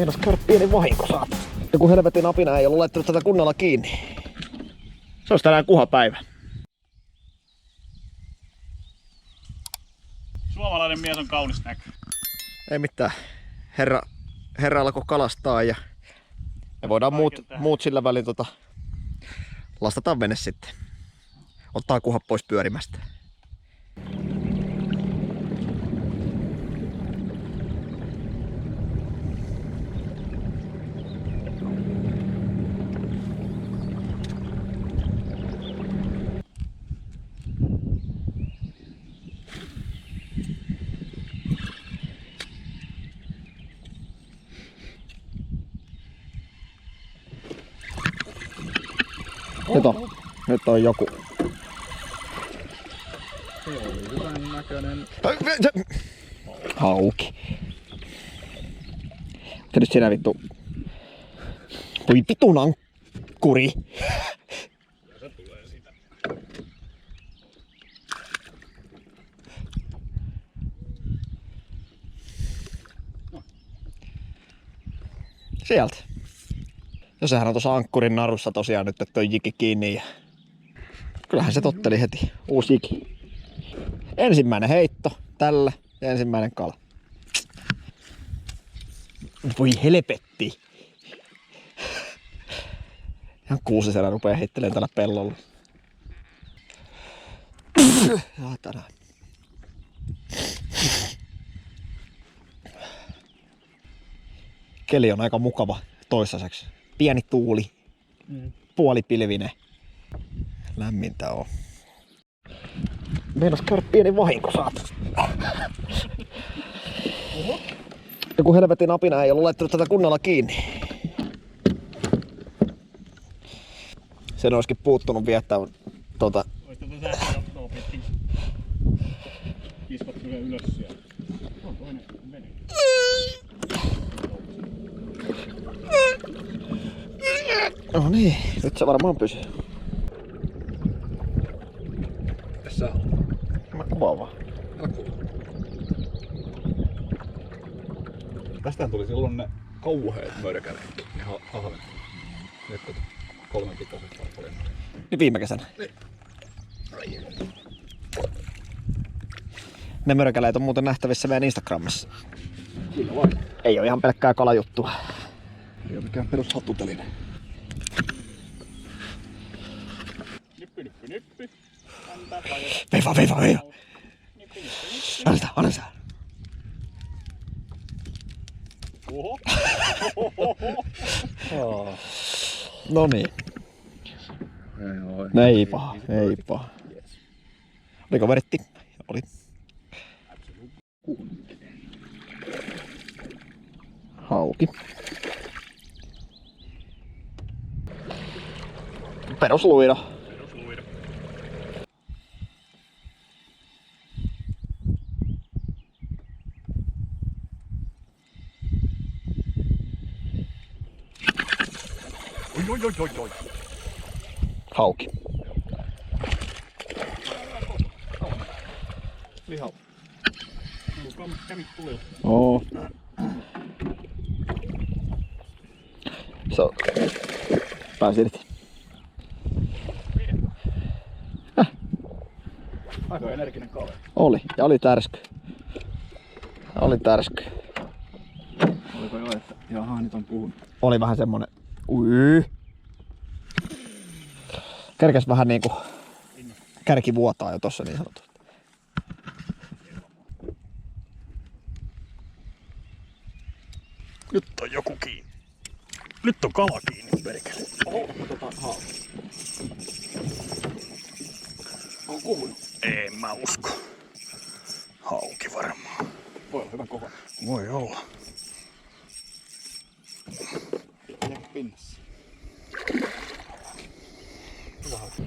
Meinas käydä pieni vahinko saat. Joku helvetin apina ei ollut laittanut tätä kunnolla kiinni. Se olisi tänään kuhapäivä. Suomalainen mies on kaunis näkö. Ei mitään. Herra alkoi kalastaa ja me voidaan muut sillä välin lastataan vene sitten. Ottaa kuha pois pyörimästä. Nyt on joku. Se oli hyvän näköinen. Hauki. Se nyt sinä vittu. Voi vitun ankkuri. Ja se tulee siitä. Sieltä. Ja sehän on tuossa ankkurin narussa tosiaan nyt, että on jiki kiinni ja kyllähän se totteli heti. Uusi jiki. Ensimmäinen heitto tällä ja ensimmäinen kala. Voi helpetti. Ihan kuusisellä rupee heittelemään tällä pellolla. Saatana. Keli on aika mukava toistaiseksi. Pieni tuuli. Puolipilvinen. Lämmintä on. Meinas käydä pieni vahinko saat. Joku helvetin apina ei ollut laittanut tätä kunnolla kiinni. Sen olisikin puuttunut viettää Ois tätä sähköjohtoa pitkin kiskot ylös siellä. On toinen meni. No niin, nyt se varmaan pysyy. Tässä on. Mä kuvaan vaan. Tästähän tuli silloin ne kauheet mörkäleetkin. Ihan ahvet. Nyt 3 pitoiset oli. Niin viime kesänä. Ne mörkäleet on muuten nähtävissä meidän Instagramissa. Kyllä vain. Ei oo ihan pelkkää kalajuttua. Ei oo mikään perus hattuteline. Nyppy. Veiva. Anna sä. Oho. No niin. Ei paha. Oliko veritti? Oli. Hauki. Perusluido. Oi. Hauki. Liha. Kävit tulilla. Oo. Pääsi irti. Aika energinen kaveri. Oli, ja oli tärsky. Oliko jo, että jaha, nyt on puhunut. Oli vähän semmonen. Kerkes vähän niinku kärki vuotaa jo tossa niin sanotusti. Nyt on joku kiinni. Nyt on kala kiinni, perkele. On kuhunut. En mä usko. Hauki varmaan. Voi olla hyvä kova. Voi olla. Jääkö pinnassa? Hyvä hauki.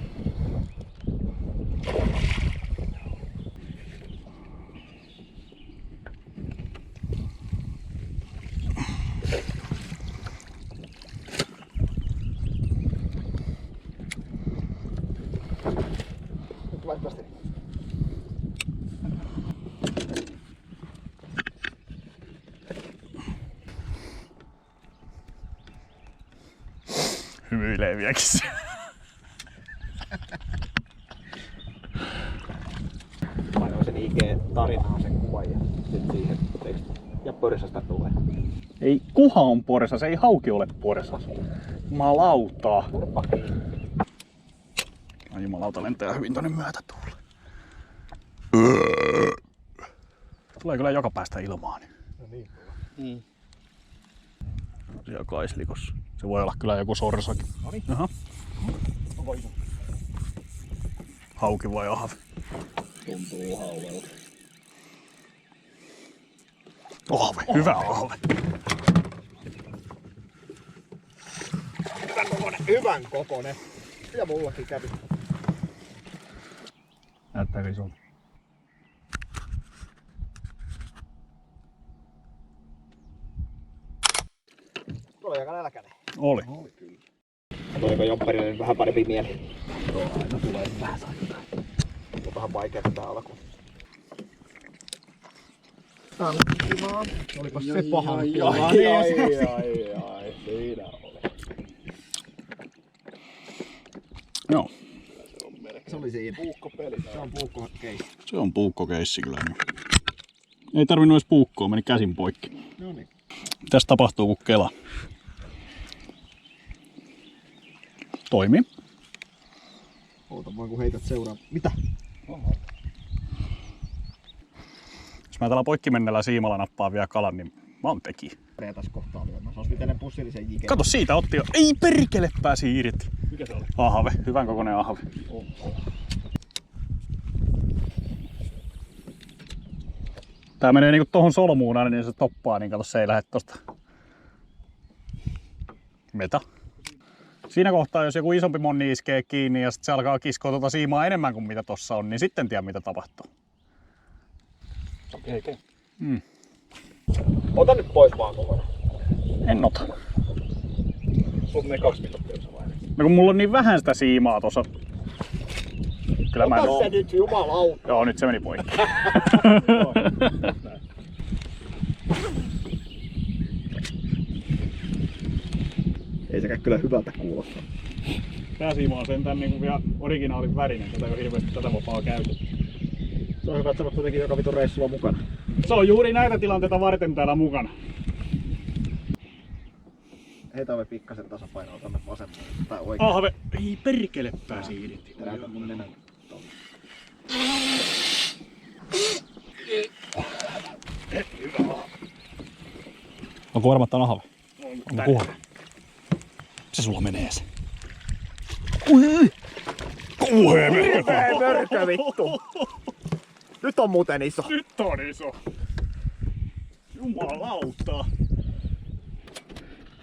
Valitettavasti. hymyilee vieläkin. Painoin sen IG-tarinaan sen kuvan ja sit siihen teksti. Ja pörssästä tulee. Ei kuha on porsas, ei hauki ole porsas. Jumalautaa. Ai jumalauta lentää hyvin tonne myötätuulle. Tulee kyllä joka päästä ilmaan. No niin. Siellä kaislikossa. Se voi olla kyllä joku sorsakin. Noniin. Aha. Onko iso? Hauki vai ahve? Tuntuu hauvelta. Ahve, hyvä ahve. Hyvän kokonen. Ja mullakin kävi. Näyttääkö isolta? Tulee aika nälkäinen. Oli. Tuliko Jompparille vähän parempi mieli? Aina tulee vähän saittaa. On vähän vaikeaa tää alkuun. Tää on kivaa. Oliko se pahempi? Ai, siinä oli. Joo. Se oli siinä. Puukkopeli. Se on puukkokeissi. Se on puukkokeissi kyllä. Ei tarvinnut edes puukkoa, meni käsin poikki. No niin. Mitäs tapahtuu kun kela? Toimii. Oota vaan kun heität seuraan. Mitä? Jos mä tällä poikkimennellä siimalla nappaan vielä kalan, niin mä oon teki. Tässä kohtaa lyömään. Se olisi pitänyt pussillisen jike. Kato, siitä otti jo. Ei perkele, pääsi irti. Mikä se oli? Ahave, hyvän kokoinen ahave. Tää menee niinku tohon solmuun aina, niin se toppaa, niin kato, se ei lähde tosta. Meta. Siinä kohtaa, jos joku isompi monni iskee kiinni ja sit se alkaa kiskoa tuota siimaa enemmän kuin mitä tossa on, niin sitten tiedä mitä tapahtuu. Okei. Ota nyt pois vaan kokonaan. En ota. Sulla menee 2 minuuttia vai? No kun mulla on niin vähän sitä siimaa tossa. Kyllä mä en Ota se nyt, jumalauta. Joo, nyt se meni poikki. Ei sekään kyllä hyvältä kuulosta. Tää siima on sentään niinku vielä originaalin värinen, tätä ei ole hirveästi tätä vapaa käytetty. Se on hyvä, että sä oot kuitenkin joka vitun reissulla mukana. Se on juuri näitä tilanteita varten täällä mukana. Heitä me pikkasen tasapainoa tonne vasemmalle. Tai oikein. Ahve, ei perkele pääsi irti. Näytä mun nenän. Onko varma, että on ahve? Onko kuha? Se sulla menee se. Kauhea mörkö vittu! Nyt on muuten iso. Nyt on iso. Jumalauta.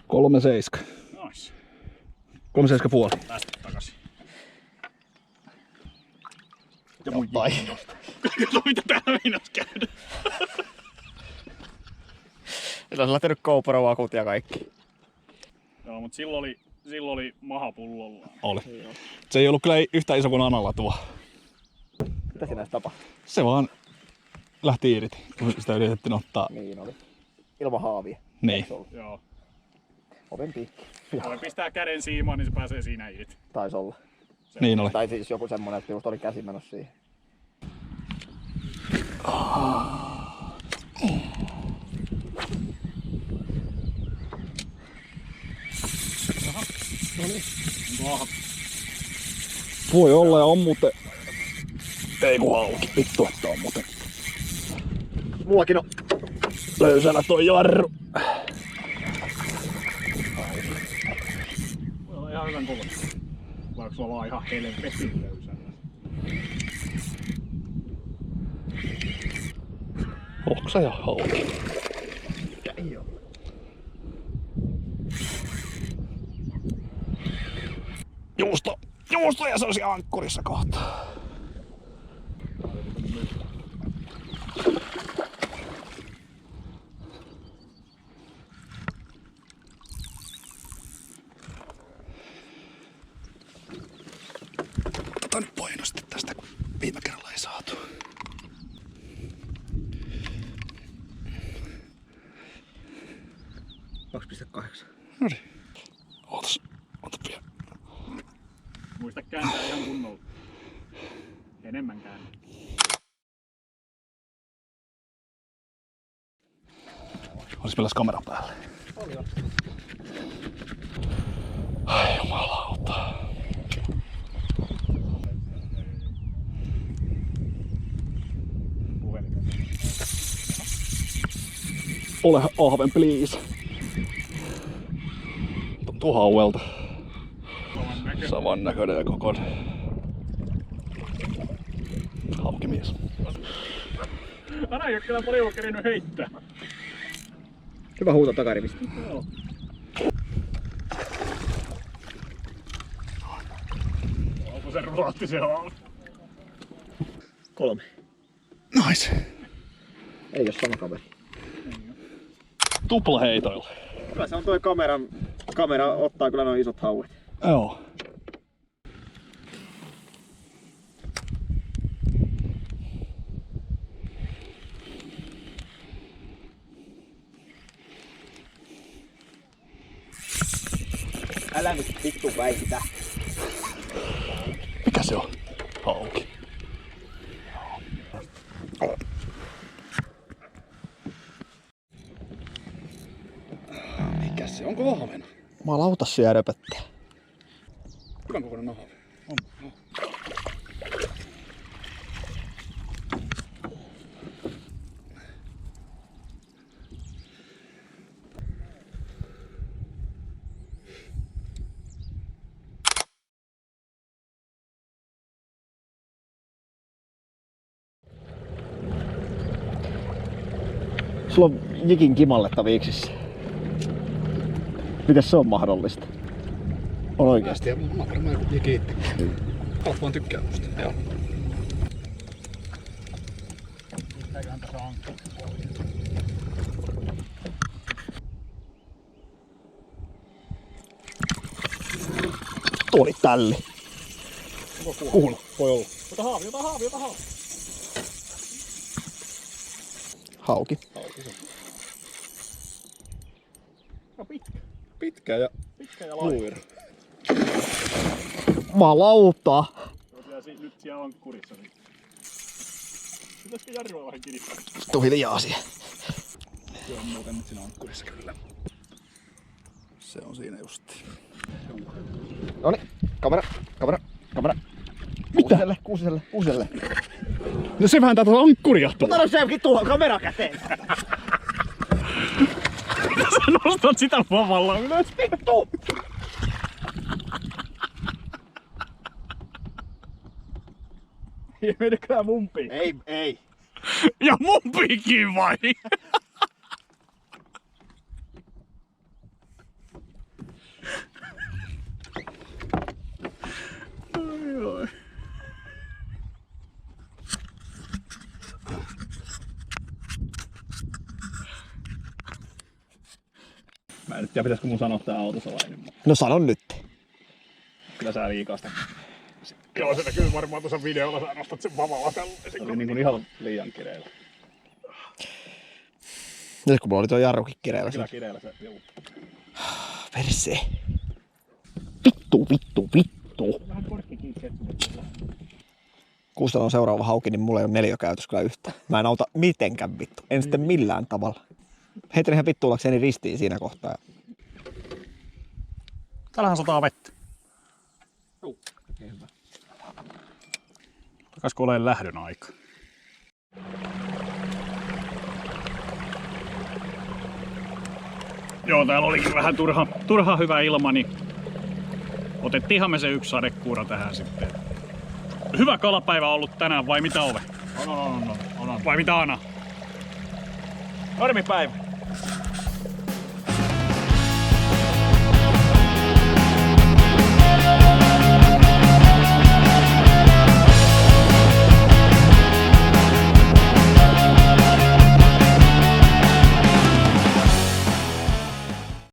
3,7. Nice. 3,7,5. Tästä takaisin. Ja mun tai. Kato mitä täällä meinas käydä. Nyt on lähtenyt GoPro-akut ja kaikki. Joo, mut silloin oli maha pullollaan. Oli. Se ei ollut kyllä yhtä iso kuin Analatua. Mitä siinä tapahtui? Se vaan lähti irti, kun sitä yritettiin ottaa. Niin oli. Ilman haavia. Niin. Joo. Oven piikki. Kun pistää käden siimaan, niin se pääsee siinä irti. Taisi olla. Niin oli. Tai siis joku semmonen, että just oli käsi menossa siihen. Voi olla ja on muuten. Ei kun hauki. Vittu, että on muuten. Mullakin on. Löysänä toi jarru. Voi olla ihan hyvän kokoinen. Vai onko sulla vaan ihan helvetin löysällä? Oksa ja hauki. Ei oo. Juusto ja se olisi ankkurissa kohta. Otetaan nyt paino sitten tästä, kun viime kerralla ei saatu. No niin. Noniin. Ota vielä. Enemmänkään. Olis meillä kamera päälle. Ai jumalauta. Ole ahven, please. Tuntuu hauelta. Saman näköinen ja kokoinen. Haukimies. Ana ei oo kyllä paljon kerinyt heittää. Hyvä huuto takarivistä. Joo. Onko se ruotti se on? 3. Nice. Ei oo sama kaveri. Tupla heitoilla. Kyllä se on toi kamera ottaa kyllä noin isot hauet. Joo. Älä nyt vittu väitä. Mikä se on? Hauki. Mikä se? Onko ahvena? Jumalauta syö röpöttää. Hyvän kokoinen ahve. On. Sulla on jikin kimalletta viiksissä. Miten se on mahdollista? On oikeesti. Ja mä varmaan joku kiitti. Kalat vaan tykkää musta. Joo. Mitäköhän tässä on? Tuo oli tälli. Kuhla. Voi olla. Ota haavi. Hauki. No pitkä. Pitkä ja luira. Jumalauta. Nyt siellä on kurissa. Pitäisikö Jarrua vähän kirittää? Tuu hiljaa siihen. Se on muuten nyt siinä ankkurissa kyllä. Se on siinä justiin. Noni, kamera. Mitä? Kuuselle. No se vähän tuossa ankkuria tuolla. Ota se vittu kamera käteen. Sä nostat sitä vavalla ylös. Vittu! Ei menekään mumpiin. Ei. Ja mumpiinkin vai? Ai. Mä en nyt tiedä, pitäisikö mun sanoa tää autosalainen. No sanon nyt. Kyllä sä liikaa sitä. Joo, se näkyy varmaan tuossa videolla, sä nostat sen vavalla tällaisen. Se oli niinku ihan liian kireellä. Nyt kun mulla oli tuo jarrukin kireellä. Kyllä kireellä se juu. Perse. Vittu. Vähän korkki kiinni. Kuustelun on seuraava hauki, niin mulla ei ole neliökäytös kyllä yhtään. Mä en auta mitenkään vittu. En sitten millään tavalla. Heitin ihan vittuulakseni ristiin siinä kohtaa. Täällähän sataa vettä. Hyvä. Takaisiko olemaan lähdön aika? Joo, täällä olikin vähän turha hyvä ilma, niin otettiinhan me se yksi sadekuura tähän sitten. Hyvä kalapäivä ollut tänään, vai mitä Ove? On. Vai mitä Ana? Normipäivä.